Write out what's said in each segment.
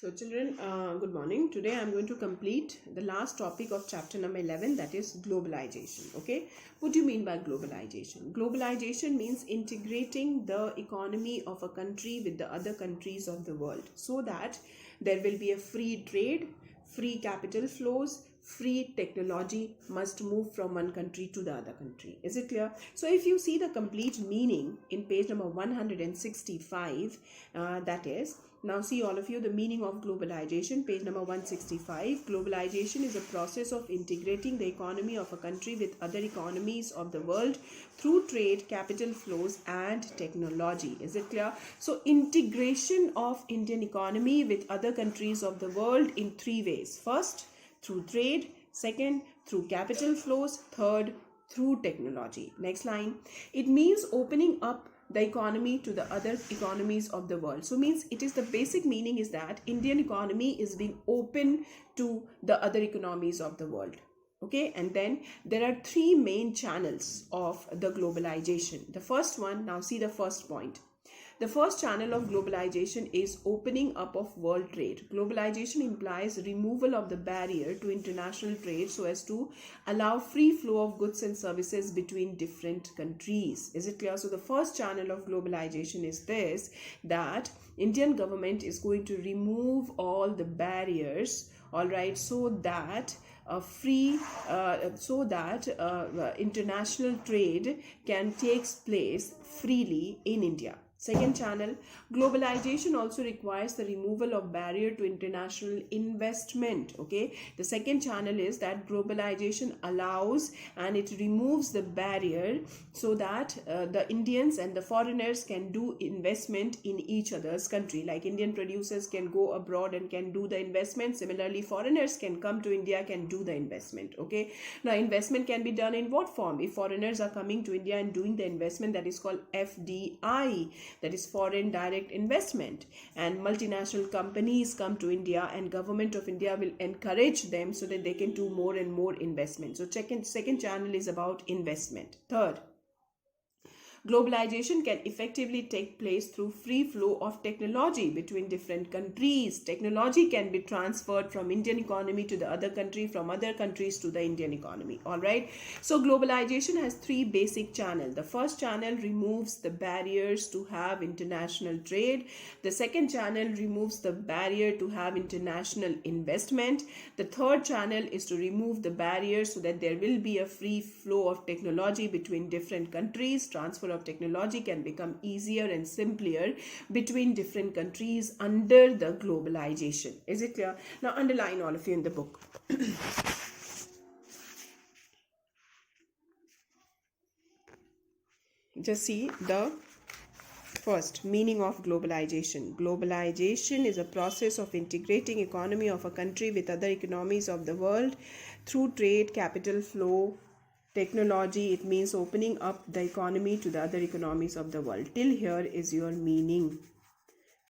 So children, good morning. Today I am going to complete the last topic of chapter number 11, that is globalization. Okay, what do you mean by globalization? Globalization means integrating the economy of a country with the other countries of the world so that there will be a free trade, free capital flows, free technology must move from one country to the other country. Is it clear? So if you see the complete meaning in page number 165, that is, now see all of you the meaning of globalization, page number 165. Globalization is a process of integrating the economy of a country with other economies of the world through trade, capital flows and technology. Is it clear? So integration of Indian economy with other countries of the world in three ways. First, through trade. Second, through capital flows. Third, through technology. Next line. It means opening up the economy to the other economies of the world. So means it is the basic meaning is that Indian economy is being open to the other economies of the world. Okay, and then there are three main channels of the globalization. The first one, now see the first point. The first channel of globalization is opening up of world trade. Globalization implies removal of the barrier to international trade so as to allow free flow of goods and services between different countries. Is it clear? So the first channel of globalization is this, that Indian government is going to remove all the barriers, all right, so that international trade can take place freely in India. Second channel, globalization also requires the removal of barrier to international investment. Okay, the second channel is that globalization allows and it removes the barrier so that the Indians and the foreigners can do investment in each other's country. Like Indian producers can go abroad and can do the investment. Similarly, foreigners can come to India, can do the investment. Okay, now investment can be done in what form? If foreigners are coming to India and doing the investment, that is called FDI. That is foreign direct investment, and multinational companies come to India and government of India will encourage them so that they can do more and more investment. So second channel is about investment. Third, globalization can effectively take place through free flow of technology between different countries. Technology can be transferred from Indian economy to the other country, from other countries to the Indian economy. All right. So globalization has three basic channels. The first channel removes the barriers to have international trade. The second channel removes the barrier to have international investment. The third channel is to remove the barriers so that there will be a free flow of technology between different countries. Transfer of technology can become easier and simpler between different countries under the globalization. Is it clear? Now underline all of you in the book. Just see the first meaning of globalization. Globalization is a process of integrating economy of a country with other economies of the world through trade, capital flow, technology. It means opening up the economy to the other economies of the world. Till here is your meaning.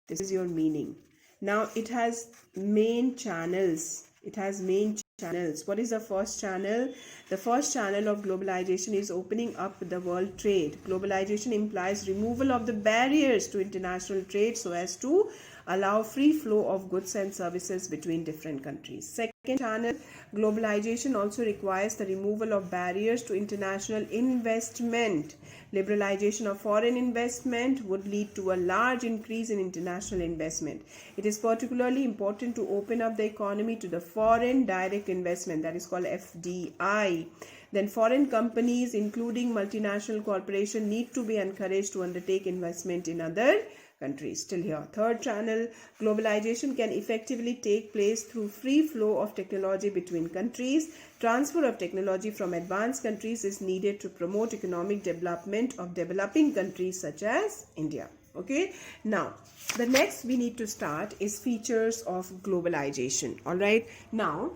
This is your meaning. Now it has main channels. It has main channels. What is the first channel? The first channel of globalization is opening up the world trade. Globalization implies removal of the barriers to international trade so as to allow free flow of goods and services between different countries. Second channel, globalization also requires the removal of barriers to international investment. Liberalization of foreign investment would lead to a large increase in international investment. It is particularly important to open up the economy to the foreign direct investment, that is called FDI. Then foreign companies, including multinational corporations, need to be encouraged to undertake investment in other countries. Till here. Third channel, globalization can effectively take place through free flow of technology between countries. Transfer of technology from advanced countries is needed to promote economic development of developing countries such as India. Okay, now the next we need to start is features of globalization. All right, now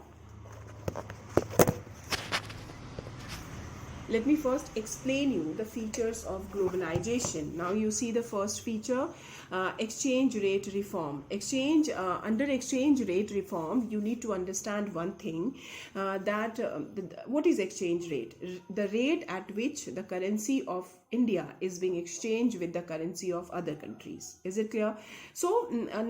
let me first explain you the features of globalization. Now you see the first feature, exchange rate reform. Under exchange rate reform, you need to understand one thing, what is exchange rate? The rate at which the currency of India is being exchanged with the currency of other countries. Is it clear? So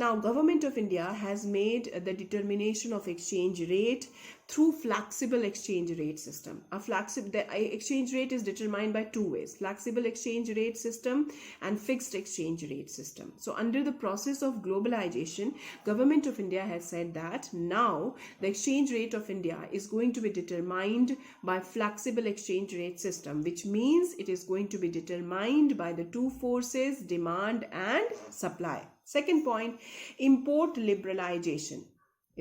now Government of India has made the determination of exchange rate through flexible exchange rate system. The exchange rate is determined by two ways: flexible exchange rate system and fixed exchange rate system. So under the process of globalization, Government of India has said that now the exchange rate of India is going to be determined by flexible exchange rate system, which means it is going to be determined by the two forces, demand and supply. Second point, import liberalization.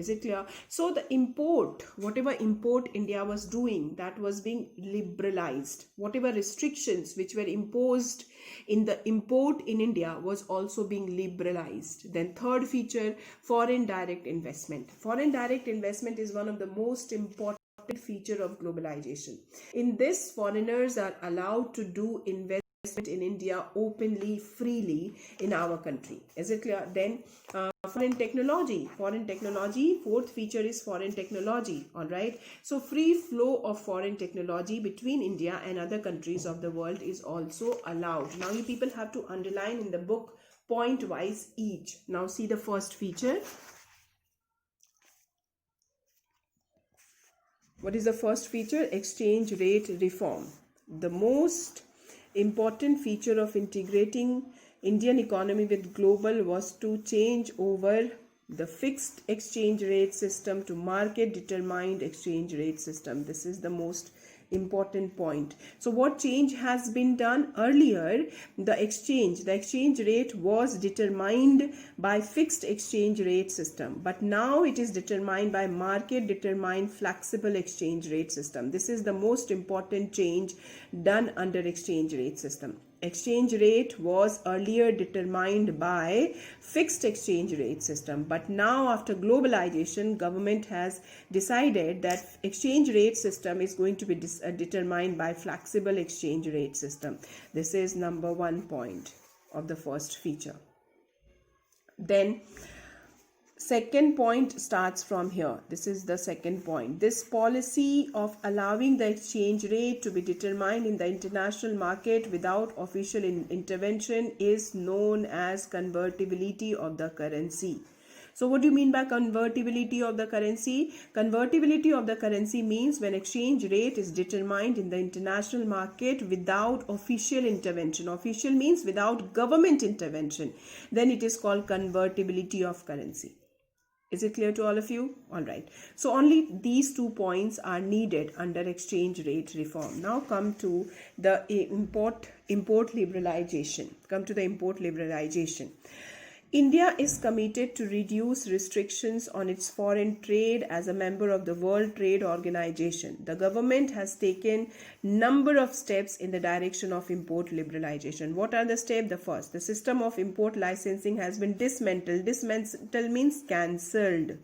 Is it clear? So the import, whatever import India was doing, that was being liberalized. Whatever restrictions which were imposed in the import in India was also being liberalized. Then third feature, foreign direct investment. Foreign direct investment is one of the most important feature of globalization. In this, foreigners are allowed to do investment in India openly, freely in our country. Is it clear? Then foreign technology. Fourth feature is foreign technology. All right. So free flow of foreign technology between India and other countries of the world is also allowed. Now you people have to underline in the book point wise each. Now see the first feature. What is the first feature? Exchange rate reform. The most important feature of integrating Indian economy with global was to change over the fixed exchange rate system to market determined exchange rate system. This is the most important point. So what change has been done? Earlier, the exchange rate was determined by fixed exchange rate system, but now it is determined by market determined flexible exchange rate system. This is the most important change done under exchange rate system. Exchange rate was earlier determined by fixed exchange rate system, but now after globalization, government has decided that exchange rate system is going to be determined by flexible exchange rate system. This is number 1 point of the first feature. Then second point starts from here. This is the second point. This policy of allowing the exchange rate to be determined in the international market without official intervention is known as convertibility of the currency. So what do you mean by convertibility of the currency? Convertibility of the currency means when exchange rate is determined in the international market without official intervention. Official means without government intervention. Then it is called convertibility of currency. Is it clear to all of you? All right. So only these 2 points are needed under exchange rate reform. Now come to the import liberalization. India is committed to reduce restrictions on its foreign trade as a member of the World Trade Organization. The government has taken number of steps in the direction of import liberalization. What are the steps? The first, the system of import licensing has been dismantled. Dismantle means cancelled.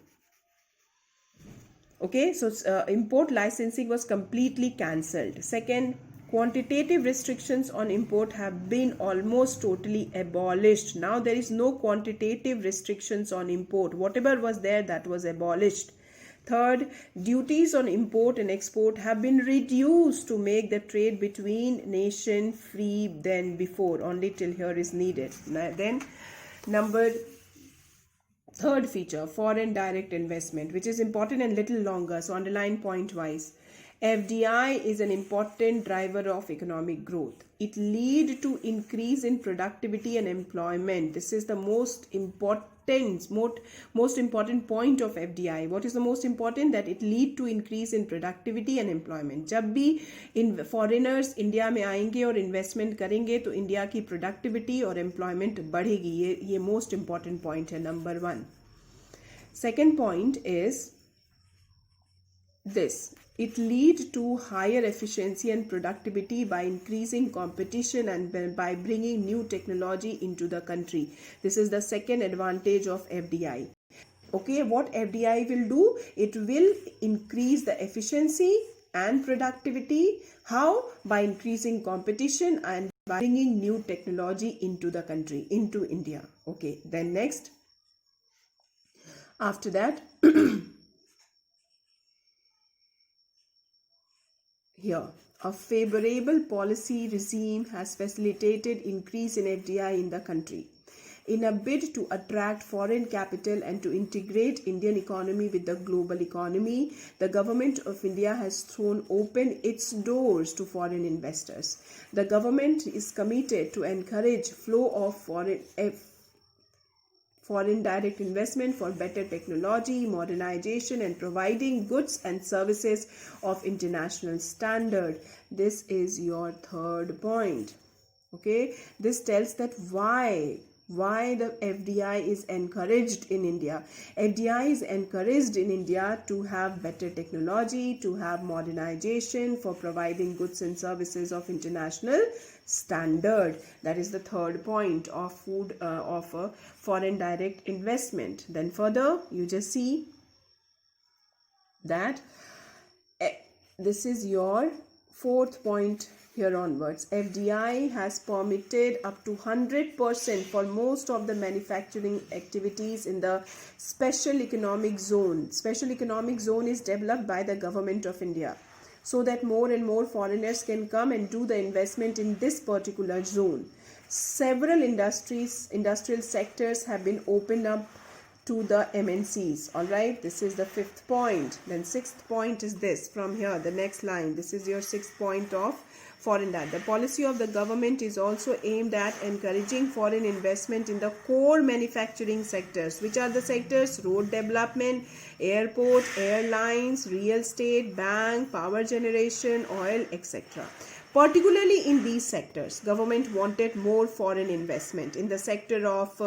Okay, so import licensing was completely cancelled. Second, quantitative restrictions on import have been almost totally abolished. Now there is no quantitative restrictions on import. Whatever was there, that was abolished. Third, duties on import and export have been reduced to make the trade between nations free than before. Only till here is needed. Then third feature, foreign direct investment, which is important and little longer. So underline point wise. FDI is an important driver of economic growth. It leads to increase in productivity and employment. This is the most important point of FDI. What is the most important? That it lead to increase in productivity and employment. जब भी foreigners India में आएंगे और investment करेंगे तो India की productivity और employment बढ़ेगी. ये most important point है, number 1. Second point is this. It leads to higher efficiency and productivity by increasing competition and by bringing new technology into the country. This is the second advantage of FDI. Okay, what FDI will do? It will increase the efficiency and productivity. How? By increasing competition and by bringing new technology into the country, into India. Okay, then next. After that, here, A favorable policy regime has facilitated increase in FDI in the country. In a bid to attract foreign capital and to integrate Indian economy with the global economy, the government of India has thrown open its doors to foreign investors. The government is committed to encourage flow of foreign direct investment for better technology, modernization, and providing goods and services of international standard. This is your third point. Okay, this tells that why the FDI is encouraged in India. FDI is encouraged in India to have better technology, to have modernization, for providing goods and services of international standard. That is the third point of foreign direct investment. Then further, you just see that this is your fourth point. Here onwards, FDI has permitted up to 100% for most of the manufacturing activities in the special economic zone. Special economic zone is developed by the government of India so that more and more foreigners can come and do the investment in this particular zone. Several industrial sectors have been opened up to the MNCs. All right, this is the fifth point. Then sixth point is this from here, the next line. This is your sixth point of foreign direct. The policy of the government is also aimed at encouraging foreign investment in the core manufacturing sectors. Which are the sectors? Road development, airport, airlines, real estate, bank, power generation, oil, etc. Particularly in these sectors, government wanted more foreign investment in the sector of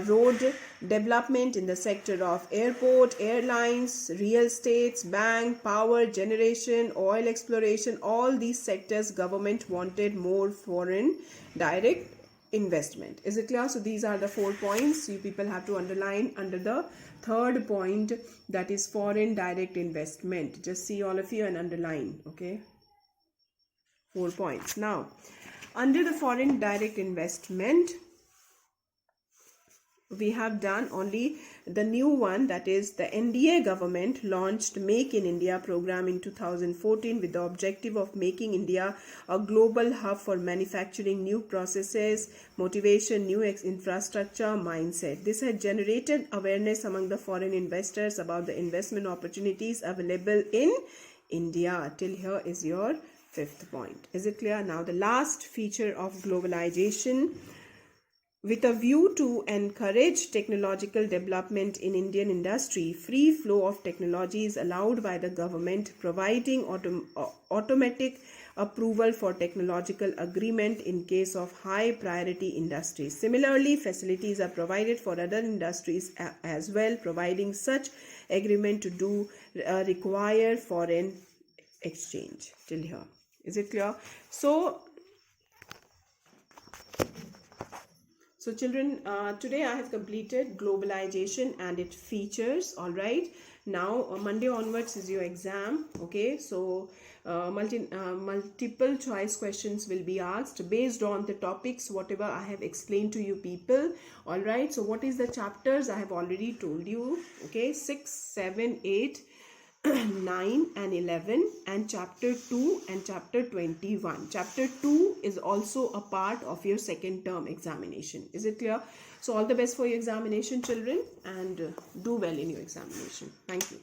road development, in the sector of airport, airlines, real estates, bank, power generation, oil exploration. All these sectors government wanted more foreign direct investment. Is it clear? So these are the 4 points you people have to underline under the third point, that is foreign direct investment. Just see all of you and underline. Okay, 4 points. Now, under the foreign direct investment, we have done only the new one, that is the NDA government launched Make in India program in 2014 with the objective of making India a global hub for manufacturing, new processes, motivation, new infrastructure, mindset. This had generated awareness among the foreign investors about the investment opportunities available in India. Till here is your fifth point. Is it clear? Now the last feature of globalization. With a view to encourage technological development in Indian industry, free flow of technology is allowed by the government, providing automatic approval for technological agreement in case of high priority industries. Similarly, facilities are provided for other industries as well, providing such agreement to do require foreign exchange. Till here. Is it clear? So children, today I have completed globalization and its features. All right. Now Monday onwards is your exam. Okay. So multiple choice questions will be asked based on the topics whatever I have explained to you people. All right. So what is the chapters? I have already told you. Okay. 6, 7, 8. 9 and 11, and chapter 2 and chapter 21. Chapter 2 is also a part of your second term examination. Is it clear? So all the best for your examination, children, and do well in your examination. Thank you.